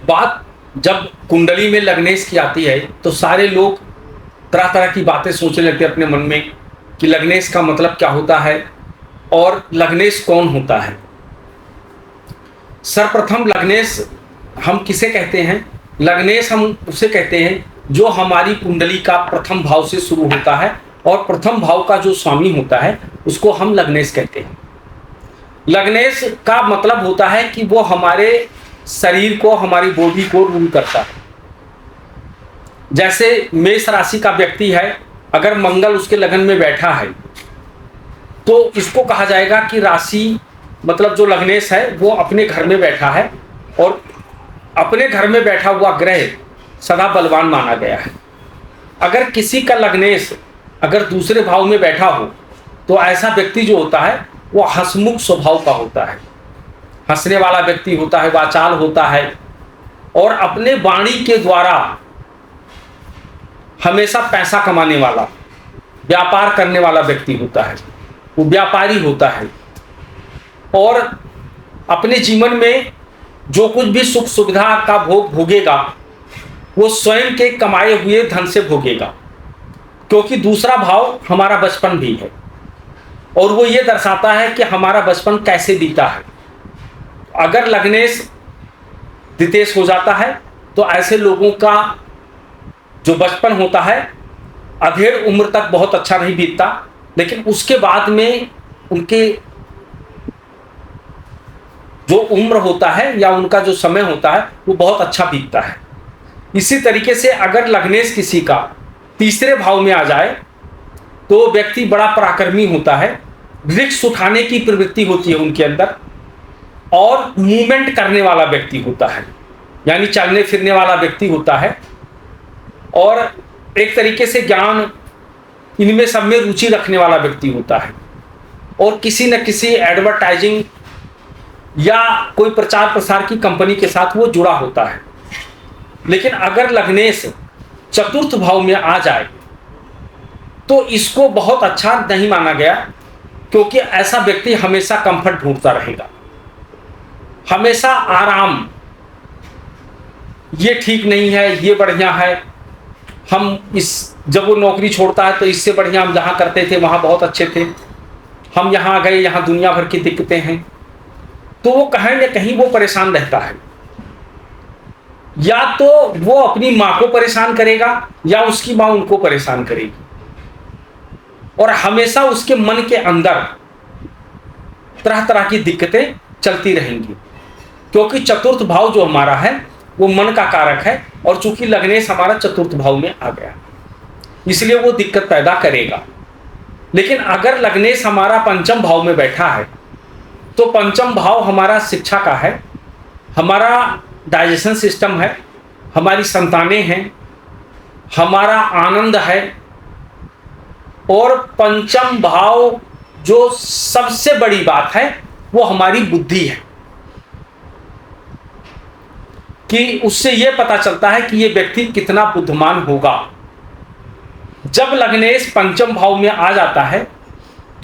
बात जब कुंडली में लग्नेश की आती है तो सारे लोग तरह तरह की बातें सोचने लगते हैं अपने मन में कि लग्नेश का मतलब क्या होता है और लग्नेश कौन होता है। सर्वप्रथम लग्नेश हम किसे कहते हैं? लग्नेश हम उसे कहते हैं जो हमारी कुंडली का प्रथम भाव से शुरू होता है और प्रथम भाव का जो स्वामी होता है उसको हम लग्नेश कहते हैं। लग्नेश का मतलब होता है कि वो हमारे शरीर को, हमारी बॉडी को रूल करता है। जैसे मेष राशि का व्यक्ति है, अगर मंगल उसके लगन में बैठा है तो इसको कहा जाएगा कि राशि मतलब जो लग्नेश है वो अपने घर में बैठा है और अपने घर में बैठा हुआ ग्रह सदा बलवान माना गया है। अगर किसी का लग्नेश अगर दूसरे भाव में बैठा हो तो ऐसा व्यक्ति जो होता है वो हंसमुख स्वभाव का होता है, हंसने वाला व्यक्ति होता है, वाचाल होता है और अपने वाणी के द्वारा हमेशा पैसा कमाने वाला, व्यापार करने वाला व्यक्ति होता है, वो व्यापारी होता है और अपने जीवन में जो कुछ भी सुख सुविधा का भोग भोगेगा वो स्वयं के कमाए हुए धन से भोगेगा, क्योंकि दूसरा भाव हमारा बचपन भी है और वो ये दर्शाता है कि हमारा बचपन कैसे बीता है। अगर लग्नेश द्वितेश हो जाता है तो ऐसे लोगों का जो बचपन होता है अधेड़ उम्र तक बहुत अच्छा नहीं बीतता, लेकिन उसके बाद में उनके जो उम्र होता है या उनका जो समय होता है वो बहुत अच्छा बीतता है। इसी तरीके से अगर लग्नेश किसी का तीसरे भाव में आ जाए तो व्यक्ति बड़ा पराक्रमी होता है, रिस्क उठाने की प्रवृत्ति होती है उनके अंदर और मूवमेंट करने वाला व्यक्ति होता है, यानी चलने फिरने वाला व्यक्ति होता है और एक तरीके से ज्ञान इनमें सब में रुचि रखने वाला व्यक्ति होता है और किसी न किसी एडवर्टाइजिंग या कोई प्रचार प्रसार की कंपनी के साथ वो जुड़ा होता है। लेकिन अगर लग्नेश चतुर्थ भाव में आ जाए तो इसको बहुत अच्छा नहीं माना गया, क्योंकि ऐसा व्यक्ति हमेशा कंफर्ट ढूंढता रहेगा, हमेशा आराम, ये ठीक नहीं है, ये बढ़िया है, हम इस जब वो नौकरी छोड़ता है तो इससे बढ़िया हम जहाँ करते थे वहाँ बहुत अच्छे थे, हम यहाँ गए यहाँ दुनिया भर की दिक्कतें हैं, तो वो कहीं न कहीं वो परेशान रहता है। या तो वो अपनी माँ को परेशान करेगा या उसकी माँ उनको परेशान करेगी और हमेशा उसके मन के अंदर तरह तरह की दिक्कतें चलती रहेंगी, क्योंकि चतुर्थ भाव जो हमारा है वो मन का कारक है और चूंकि लग्नेश हमारा चतुर्थ भाव में आ गया इसलिए वो दिक्कत पैदा करेगा। लेकिन अगर लग्नेश हमारा पंचम भाव में बैठा है तो पंचम भाव हमारा शिक्षा का है, हमारा डाइजेशन सिस्टम है, हमारी संतानें हैं, हमारा आनंद है और पंचम भाव जो सबसे बड़ी बात है वो हमारी बुद्धि है कि उससे यह पता चलता है कि ये व्यक्ति कितना बुद्धिमान होगा। जब लग्नेश पंचम भाव में आ जाता है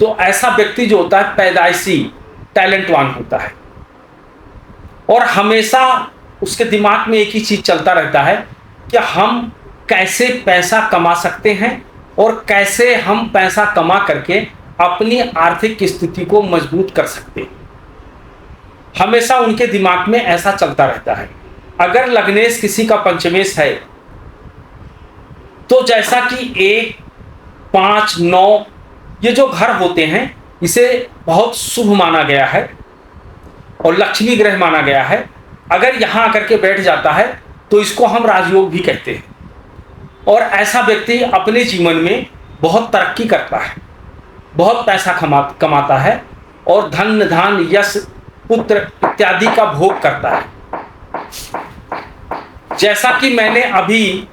तो ऐसा व्यक्ति जो होता है पैदाइशी टैलेंटवान होता है और हमेशा उसके दिमाग में एक ही चीज चलता रहता है कि हम कैसे पैसा कमा सकते हैं और कैसे हम पैसा कमा करके अपनी आर्थिक स्थिति को मजबूत कर सकते हैं। हमेशा उनके दिमाग में ऐसा चलता रहता है। अगर लग्नेश किसी का पंचमेश है तो जैसा कि 1, 5, 9 ये जो घर होते हैं इसे बहुत शुभ माना गया है और लक्ष्मी ग्रह माना गया है। अगर यहाँ आकर के बैठ जाता है तो इसको हम राजयोग भी कहते हैं और ऐसा व्यक्ति अपने जीवन में बहुत तरक्की करता है, बहुत पैसा कमाता है और धन धान यश पुत्र इत्यादि का भोग करता है। जैसा कि मैंने अभी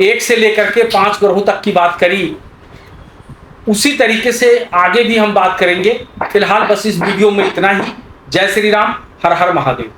1 से लेकर के 5 ग्रहों तक की बात करी, उसी तरीके से आगे भी हम बात करेंगे। फिलहाल बस इस वीडियो में इतना ही। जय श्री राम, हर हर महादेव।